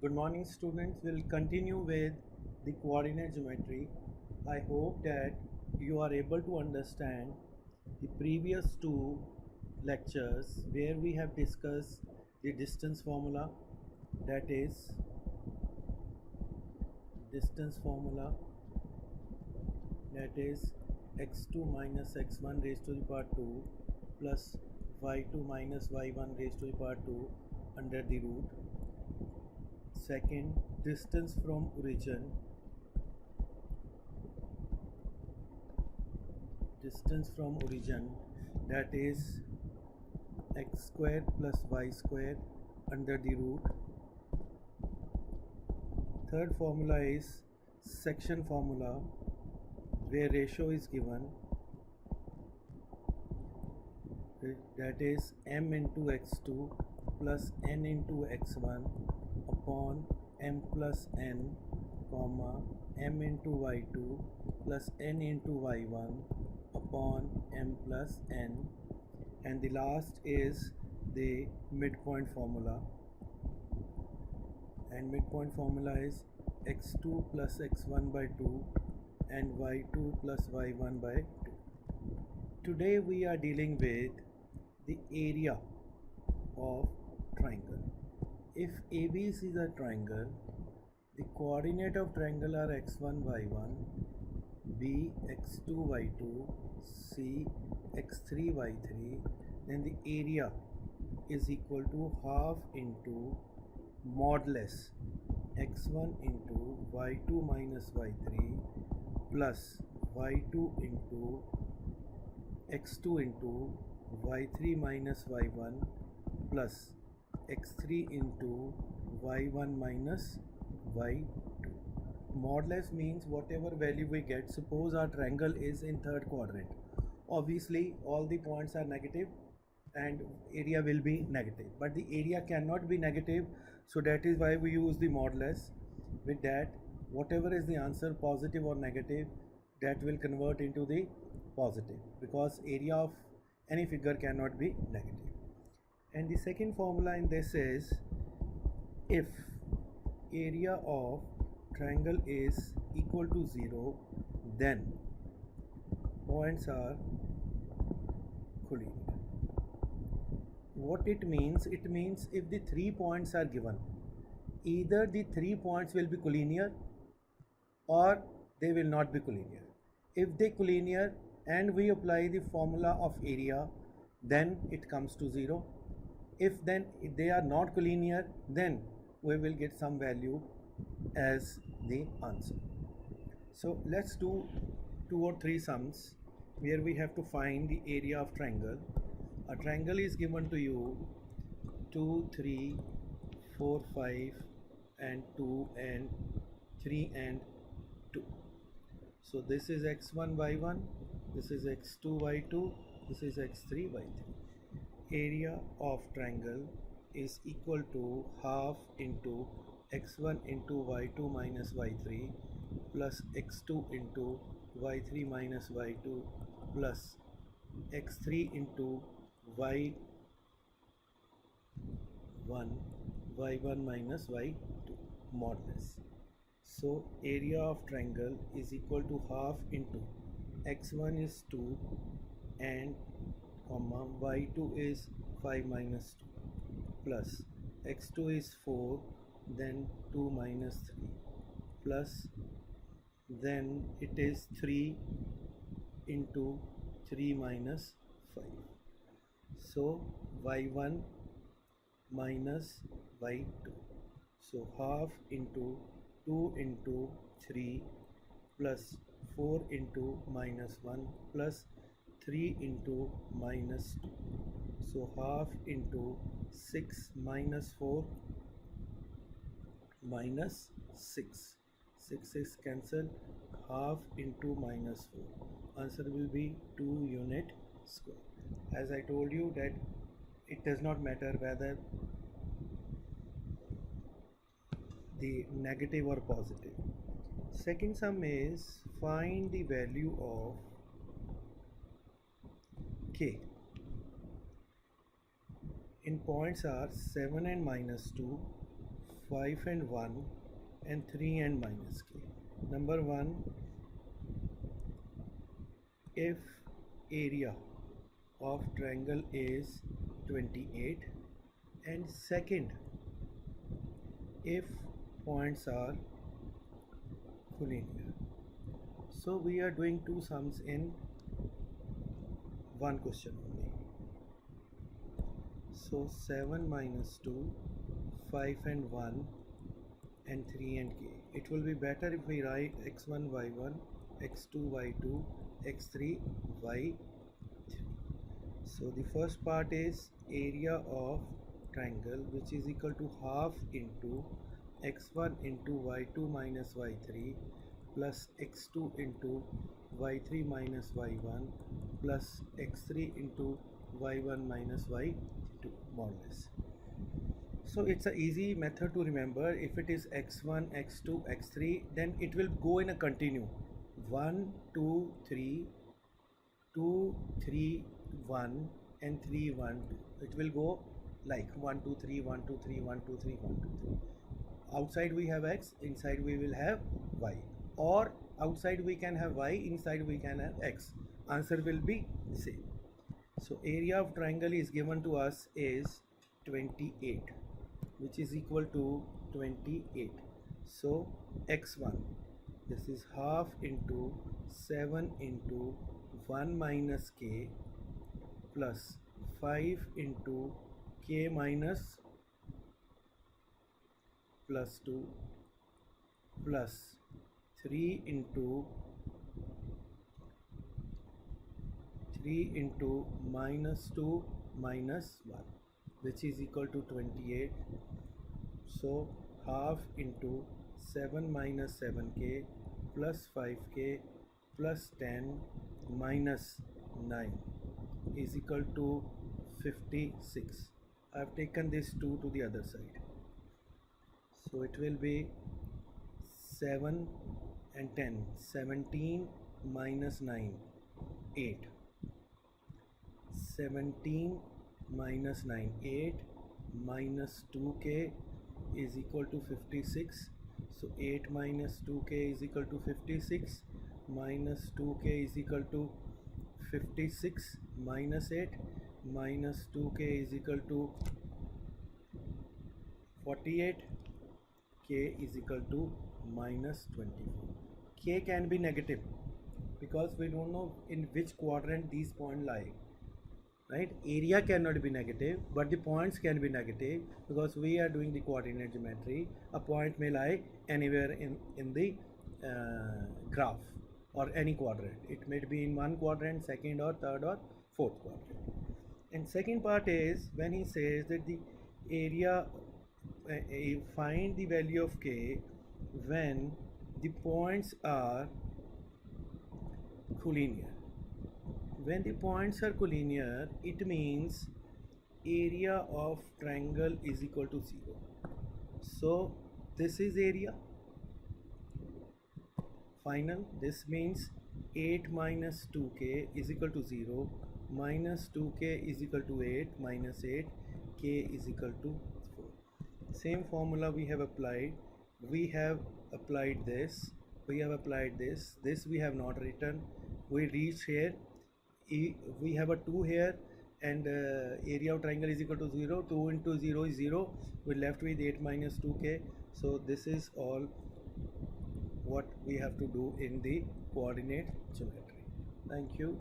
Good morning, students. We'll continue with the coordinate geometry. I hope that you are able to understand the previous two lectures where we have discussed the distance formula, that is distance formula, that is x2 minus x1 raised to the power 2 plus y2 minus y1 raised to the power 2 under the root. Second, distance from origin, that is x square plus y square under the root. Third formula is section formula, where ratio is given, that is m into x2 plus n into x1 upon m plus n, comma m into y2 plus n into y1 upon m plus n, and the last is the midpoint formula, and midpoint formula is x2 plus x1 by 2 and y2 plus y1 by 2. Today we are dealing with the area of triangle. If ABC is a triangle, the coordinate of triangle are x1 y1, b x2 y2, c x3 y3, then the area is equal to half into modulus x1 into y2 minus y3 plus y2 into x2 into y3 minus y1 plus x3 into y1 minus y2. Modulus means whatever value we get. Suppose our triangle is in third quadrant. Obviously all the points are negative and area will be negative, but the area cannot be negative, so that is why we use the modulus. With that, whatever is the answer, positive or negative, that will convert into the positive, because area of any figure cannot be negative. And the second formula in this is, if area of triangle is equal to 0, then points are collinear. What it means? It means if the 3 points are given, either the 3 points will be collinear or they will not be collinear. If they collinear and we apply the formula of area, then it comes to 0. If they are not collinear, then we will get some value as the answer. So let's do 2 or 3 sums where we have to find the area of triangle. A triangle is given to you 2, 3, 4, 5 and 2 and 3 and 2. So this is x1 y1, this is x2 y2, this is x3 y3. Area of triangle is equal to half into x1 into y2 minus y3 plus x2 into y3 minus y2 plus x3 into y1 y1 minus y2 modulus. So area of triangle is equal to half into x1 is 2 and comma y2 is 5 minus 2 plus x2 is 4, then 2 minus 3 plus then it is 3 into 3 minus 5. So y1 minus y2. So half into 2 into 3 plus 4 into minus 1 plus 3 into minus 2. So half into 6 minus 4 minus 6. 6 is cancelled. Half into minus 4. Answer will be 2 unit square. As I told you that it does not matter whether the negative or positive. Second sum is find the value of k. In points are 7 and minus 2, 5 and 1 and 3 and minus k. Number 1, if area of triangle is 28, and second, if points are collinear. So we are doing two sums in one question only. So 7 minus 2, 5 and 1 and 3 and k. It will be better if we write x1 y1, x2 y2, x3 y3. So the first part is area of triangle, which is equal to half into x1 into y2 minus y3 plus x2 into y3 minus y1 plus x3 into y1 minus y2, more or less. So it's an easy method to remember. If it is x1, x2, x3, then it will go in a continue. 1, 2, 3, 2, 3, 1 and 3, 1, 2. It will go like 1, 2, 3, 1, 2, 3, 1, 2, 3, 1, 2, 3. Outside we have x, inside we will have y. Or outside we can have y, inside we can have x. Answer will be same. So area of triangle is given to us is 28, which is equal to 28. So x1, this is half into 7 into 1 minus k plus 5 into k minus plus 2 plus 3 into minus 2 minus 1, which is equal to 28. So half into 7 minus 7k plus 5k plus 10 minus 9 is equal to 56. I have taken this 2 to the other side. So it will be 7 and 10. 17 minus 9, 8. 17 minus 9, 8 minus 2k is equal to 56. So 8 minus 2k is equal to 56, minus 2k is equal to 56 minus 8 minus 2k is equal to 48, k is equal to minus 24. K can be negative because we don't know in which quadrant these points lie. Right? Area cannot be negative, but the points can be negative because we are doing the coordinate geometry. A point may lie anywhere in the graph or any quadrant. It may be in one quadrant, second or third or fourth quadrant. And second part is when he says that the area, find the value of k when the points are collinear. When the points are collinear, it means area of triangle is equal to 0. So this is area. Final, this means 8 minus 2k is equal to 0, minus 2k is equal to 8, minus 8, k is equal to 4. Same formula we have applied. We have applied this, we have applied this, this we have not written. We reach here. We have a 2 here and area of triangle is equal to 0. 2 into 0 is 0. We're left with 8 minus 2k. So this is all what we have to do in the coordinate geometry. Thank you.